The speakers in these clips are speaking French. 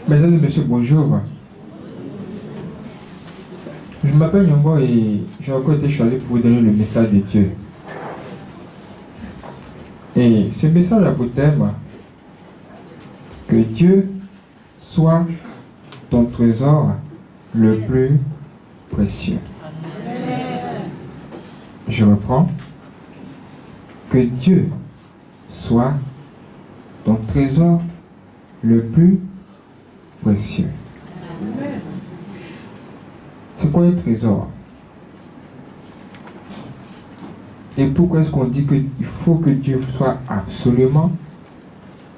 Mesdames et messieurs, bonjour. Je m'appelle Nyongo et j'ai encore été choisi pour vous donner le message de Dieu. Et ce message a pour thème que Dieu soit ton trésor le plus précieux. Je reprends. Que Dieu soit ton trésor le plus précieux. C'est quoi un trésor? Et pourquoi est-ce qu'on dit qu'il faut que Dieu soit absolument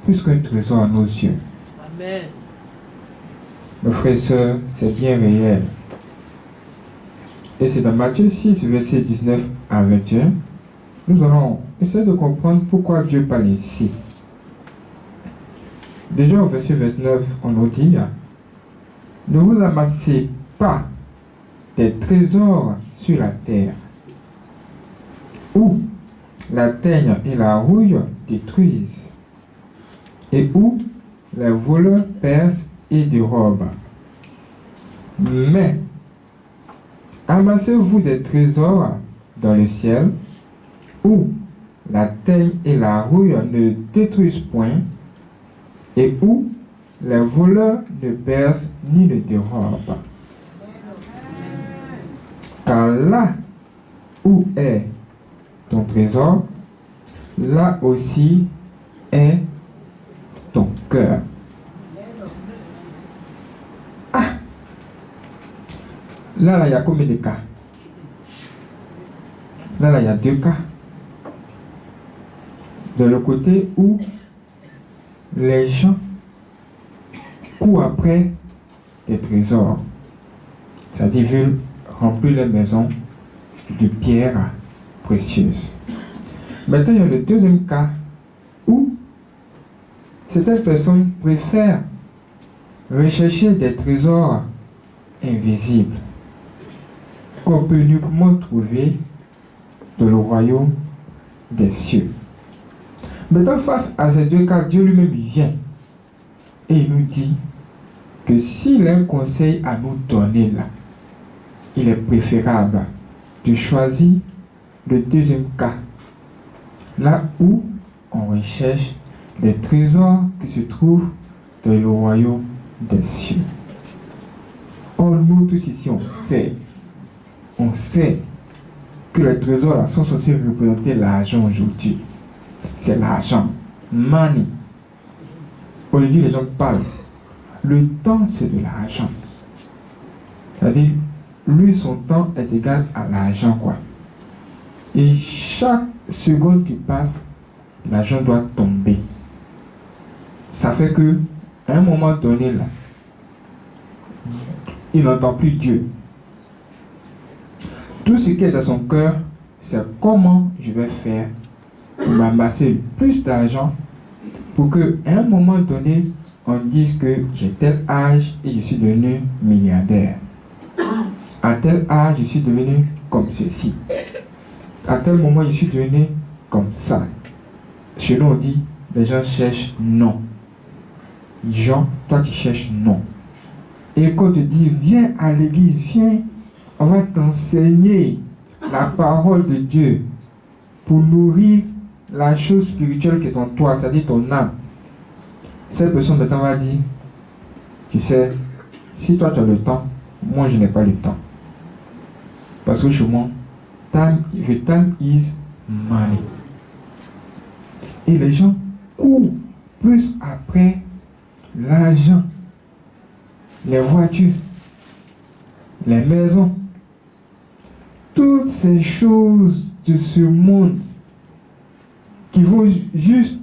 plus qu'un trésor à nos yeux? Amen. Mes frères et sœurs, c'est bien réel. Et c'est dans Matthieu 6, verset 19 à 21. Nous allons essayer de comprendre pourquoi Dieu parle ici. Déjà au verset 29, on nous dit: ne vous amassez pas des trésors sur la terre, où la teigne et la rouille détruisent, et où les voleurs percent et dérobent. Mais amassez-vous des trésors dans le ciel, où la teigne et la rouille ne détruisent point, et où les voleurs ne percent ni ne dérobent. Car là où est ton trésor, là aussi est ton cœur. Ah! Là, il y a combien de cas? Là, il y a deux cas. De le côté où les gens courent après des trésors, c'est-à-dire veulent remplir les maisons de pierres précieuses. Maintenant, il y a le deuxième cas où certaines personnes préfèrent rechercher des trésors invisibles qu'on peut uniquement trouver dans le royaume des cieux. Maintenant, face à ces deux cas, Dieu lui-même vient et il nous dit que s'il a un conseil à nous donner là, il est préférable de choisir le deuxième cas, là où on recherche les trésors qui se trouvent dans le royaume des cieux. Or, nous tous ici, on sait que les trésors là sont censés représenter l'argent aujourd'hui. C'est l'argent, money. Aujourd'hui, les gens parlent. Le temps, c'est de l'argent. C'est-à-dire, lui, son temps est égal à l'argent, quoi. Et chaque seconde qui passe, l'argent doit tomber. Ça fait que, à un moment donné, là, il n'entend plus Dieu. Tout ce qui est dans son cœur, c'est comment je vais faire pour m'amasser plus d'argent pour qu'à un moment donné, on dise que j'ai tel âge et je suis devenu milliardaire. À tel âge, je suis devenu comme ceci. À tel moment, je suis devenu comme ça. Chez nous, on dit, les gens cherchent non. Jean, toi tu cherches non. Et quand on te dit, viens à l'église, viens, on va t'enseigner la parole de Dieu pour nourrir la chose spirituelle qui est en toi, c'est-à-dire ton âme. Cette personne maintenant va dire, tu sais, si toi tu as le temps, moi je n'ai pas le temps. Parce que chez moi, the time is money. Et les gens courent plus après l'argent, les voitures, les maisons, toutes ces choses de ce monde qui vont juste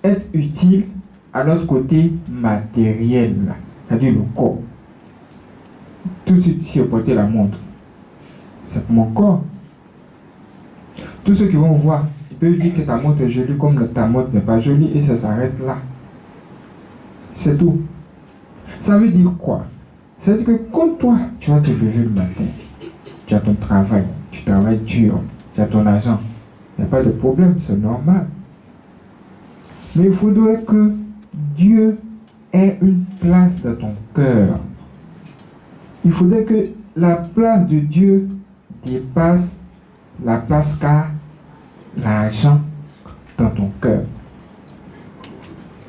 être utiles à notre côté matériel, c'est-à-dire le corps. Tout ce qui est porté la montre, c'est pour mon corps. Tous ceux qui vont voir, ils peuvent dire que ta montre est jolie comme ta montre n'est pas jolie et ça s'arrête là. C'est tout. Ça veut dire quoi? Ça veut dire que quand toi, tu vas te lever le matin, tu as ton travail, tu travailles dur, tu as ton argent, il n'y a pas de problème, c'est normal. Mais il faudrait que Dieu ait une place dans ton cœur. Il faudrait que la place de Dieu dépasse la place qu'a l'argent dans ton cœur.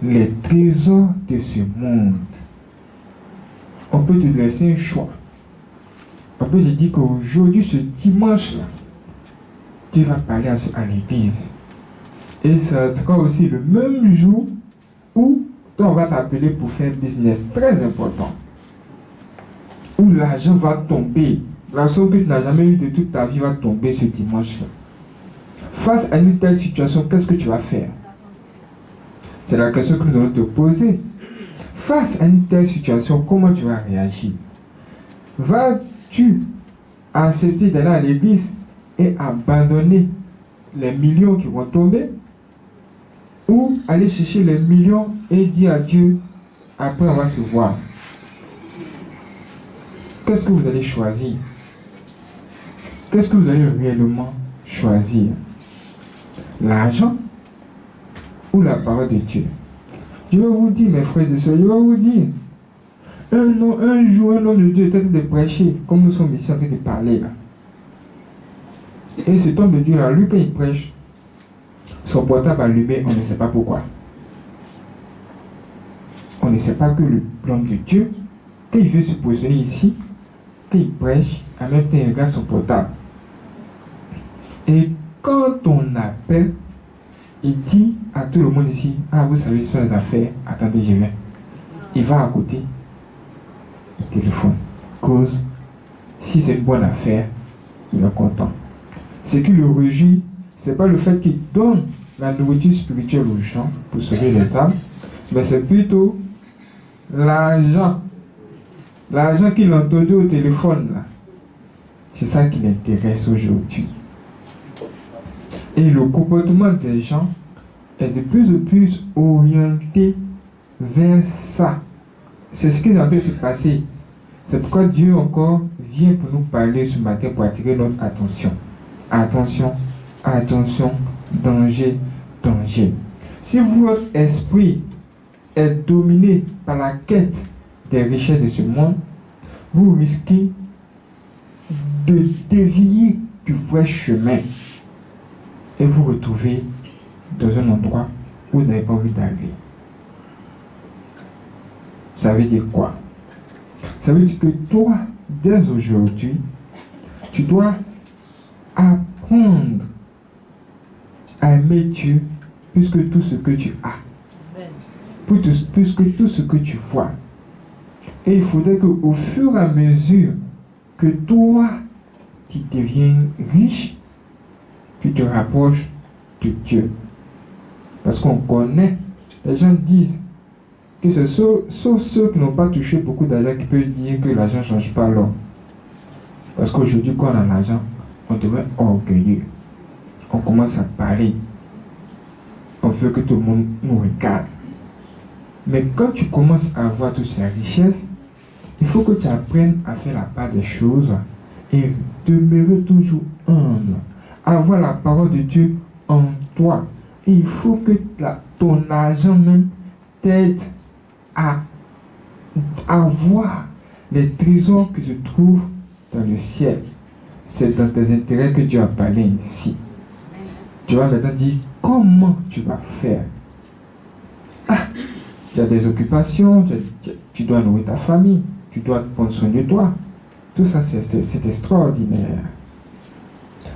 Les trésors de ce monde. On peut te laisser un choix. On peut te dire qu'aujourd'hui, ce dimanche-là, tu vas parler à l'église. Et ce sera aussi le même jour où toi, on va t'appeler pour faire un business très important. Où l'argent va tomber. La somme que tu n'as jamais eue de toute ta vie va tomber ce dimanche-là. Face à une telle situation, qu'est-ce que tu vas faire? C'est la question que nous allons te poser. Face à une telle situation, comment tu vas réagir? Vas-tu accepter d'aller à l'église et abandonner les millions qui vont tomber? Ou aller chercher les millions et dire à Dieu, après on va se voir? Qu'est-ce que vous allez choisir? Qu'est-ce que vous allez réellement choisir? L'argent ou la parole de Dieu? Je vais vous dire, mes frères et sœurs, je vais vous dire, un jour, un homme de Dieu était en train de prêcher, comme nous sommes ici en train de parler là. Et cet homme de Dieu là, lui, quand il prêche, son portable allumé, on ne sait pas pourquoi. On ne sait pas que l'homme de Dieu, quand il veut se positionner ici, quand il prêche, en même temps, il regarde son portable. Et quand on appelle, il dit à tout le monde ici, ah, vous savez, ce sont les affaires, attendez, je viens. Il va à côté, il téléphone. Cause, si c'est une bonne affaire, il est content. Ce qui le réjouit, ce n'est pas le fait qu'il donne la nourriture spirituelle aux gens pour sauver les âmes, mais c'est plutôt l'argent. L'argent qu'il a entendu au téléphone, là. C'est ça qui l'intéresse aujourd'hui. Et le comportement des gens est de plus en plus orienté vers ça. C'est ce qui est en train de se passer. C'est pourquoi Dieu encore vient pour nous parler ce matin pour attirer notre attention. Attention, attention, danger, danger. Si votre esprit est dominé par la quête des richesses de ce monde, vous risquez de dévier du vrai chemin et vous retrouvez dans un endroit où vous n'avez pas envie d'aller. Ça veut dire quoi? Ça veut dire que toi, dès aujourd'hui, tu dois apprendre à aimer Dieu plus que tout ce que tu as, plus que tout ce que tu vois. Et il faudrait qu'au fur et à mesure que toi, tu deviens riche, tu te rapproches de Dieu. Parce qu'on connaît, les gens disent que c'est sauf ceux qui n'ont pas touché beaucoup d'argent qui peuvent dire que l'argent ne change pas l'homme. Parce qu'aujourd'hui, quand on a l'argent, on devient orgueilleux. On commence à parler. On veut que tout le monde nous regarde. Mais quand tu commences à avoir toutes ces richesses, il faut que tu apprennes à faire la part des choses et demeurer toujours humble. Avoir la parole de Dieu en toi. Et il faut que ton argent même t'aide à avoir les trésors qui se trouvent dans le ciel. C'est dans tes intérêts que Dieu a parlé ici. Tu vas maintenant dire comment tu vas faire. Ah, tu as des occupations, tu dois nourrir ta famille, tu dois prendre soin de toi. Tout ça, c'est extraordinaire.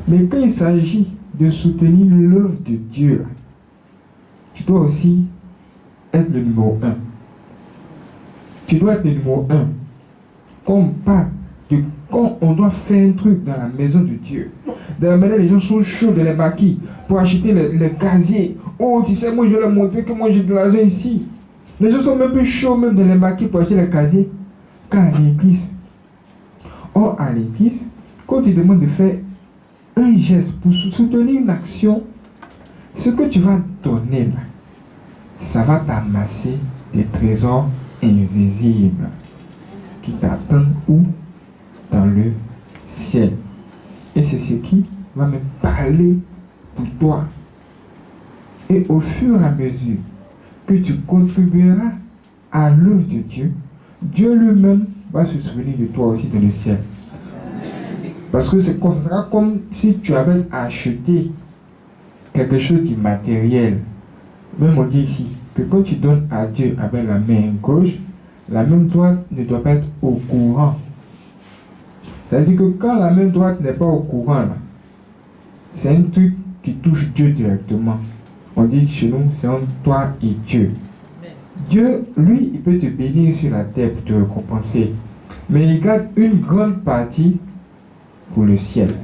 Mais quand il s'agit de soutenir l'œuvre de Dieu, tu dois aussi être le numéro 1. Tu dois être le numéro 1. Quand on parle de quand on doit faire un truc dans la maison de Dieu, dans la manière les gens sont chauds de les maquis pour acheter les casiers. Oh, tu sais, moi je vais leur montrer que moi j'ai de l'argent ici. Les gens sont même plus chauds même de les maquis pour acheter les casiers qu'à l'église. Or, à l'église, quand tu demandes de faire un geste pour soutenir une action, ce que tu vas donner là, ça va t'amasser des trésors invisibles qui t'attendent où? Dans le ciel. Et c'est ce qui va me parler pour toi. Et au fur et à mesure que tu contribueras à l'œuvre de Dieu, Dieu lui-même va se souvenir de toi aussi dans le ciel. Parce que c'est comme si tu avais acheté quelque chose d'immatériel. Même on dit ici que quand tu donnes à Dieu avec la main gauche, la main droite ne doit pas être au courant. C'est-à-dire que quand la main droite n'est pas au courant, là, c'est un truc qui touche Dieu directement. On dit que chez nous, c'est entre toi et Dieu. Dieu, lui, il peut te bénir sur la terre pour te récompenser. Mais il garde une grande partie pour le ciel.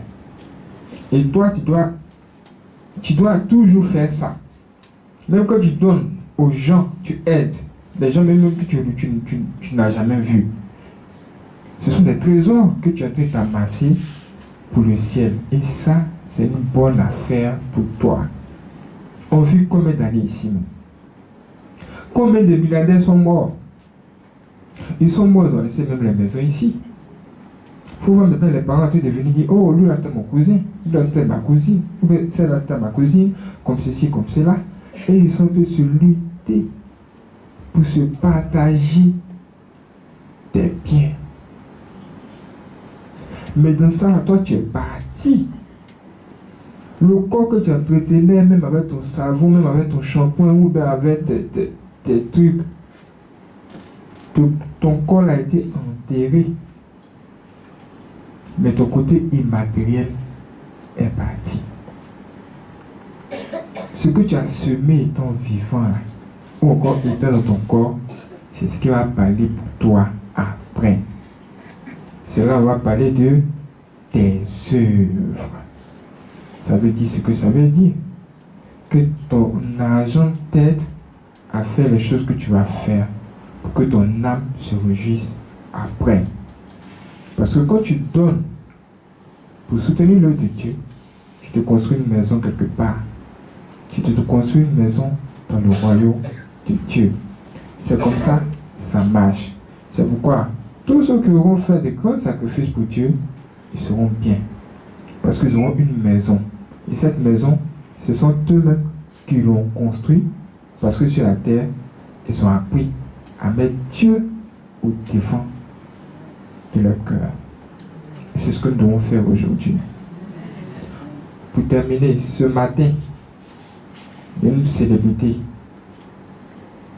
Et toi, tu dois toujours faire ça. Même quand tu donnes aux gens, tu aides des gens même que tu n'as jamais vus. Ce sont des trésors que tu as train d'amasser pour le ciel. Et ça, c'est une bonne affaire pour toi. On vit combien d'années ici? Combien de milliardaires sont morts? Ils sont morts, ils ont laissé même les maisons ici. Il faut voir maintenant les parents sont devenus dire, oh, lui là c'était mon cousin, lui là c'était ma cousine, celle-là c'était ma cousine, comme ceci, comme cela. Et ils sont fait se lutter pour se partager des biens. Mais dans ça, toi tu es parti. Le corps que tu entretenais, même avec ton savon, même avec ton shampoing, ou bien avec tes trucs, ton corps a été enterré. Mais ton côté immatériel est parti. Ce que tu as semé étant vivant, là, ou encore étant dans ton corps, c'est ce qui va parler pour toi après. Cela va parler de tes œuvres. Ça veut dire ce que ça veut dire. Que ton argent t'aide à faire les choses que tu vas faire pour que ton âme se réjouisse après. Parce que quand tu donnes pour soutenir l'œuvre de Dieu, tu te construis une maison quelque part. Tu te construis une maison dans le royaume de Dieu. C'est comme ça, ça marche. C'est pourquoi tous ceux qui auront fait des grands sacrifices pour Dieu, ils seront bien. Parce qu'ils auront une maison. Et cette maison, ce sont eux-mêmes qui l'ont construit. Parce que sur la terre, ils ont appris à mettre Dieu au devant de leur cœur. Et c'est ce que nous devons faire aujourd'hui. Pour terminer, ce matin, il y a une célébrité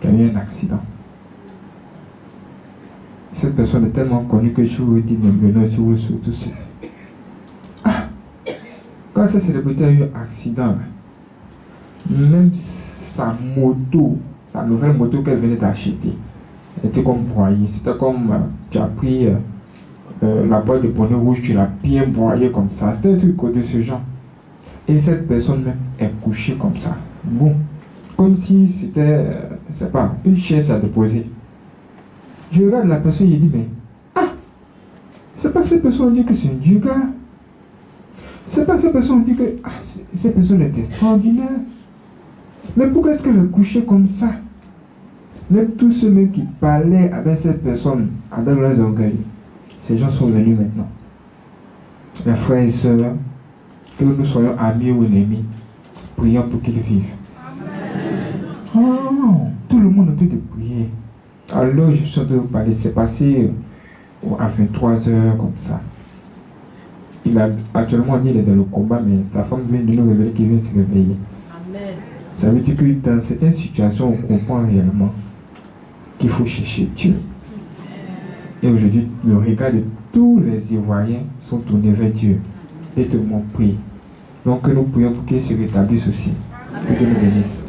qui a eu un accident. Cette personne est tellement connue que je vous dis le nom si vous le souhaitez tout de suite. Quand cette célébrité a eu un accident, même sa moto, sa nouvelle moto qu'elle venait d'acheter, elle était comme broyée. C'était comme tu as pris la boîte de bonnet rouge, tu l'as bien broyée comme ça. C'était un truc de ce genre. Et cette personne même est couchée comme ça. Bon, comme si c'était, je sais pas, une chaise à déposer. Je regarde la personne et je dis, mais, c'est pas cette personne qui dit que c'est un Dieu gars. C'est pas cette personne qui dit que cette personne est extraordinaire. Mais pourquoi est-ce qu'elle est couchée comme ça? Même tous ceux même qui parlaient avec cette personne, avec leurs orgueils, ces gens sont venus maintenant. Mes frères et sœurs, que nous soyons amis ou ennemis, prions pour qu'ils vivent. Oh, tout le monde a fait de prier. Alors je suis en train de parler, c'est passé à 23h comme ça. Actuellement il est dans le combat, mais sa femme vient de nous révéler qu'il vient se réveiller. Amen. Ça veut dire que dans certaines situations, on comprend réellement qu'il faut chercher Dieu. Et aujourd'hui, le regard de tous les Ivoiriens sont tournés vers Dieu. Et tout le monde prie. Donc que nous prions pour qu'il se rétablisse aussi. Que Dieu nous bénisse.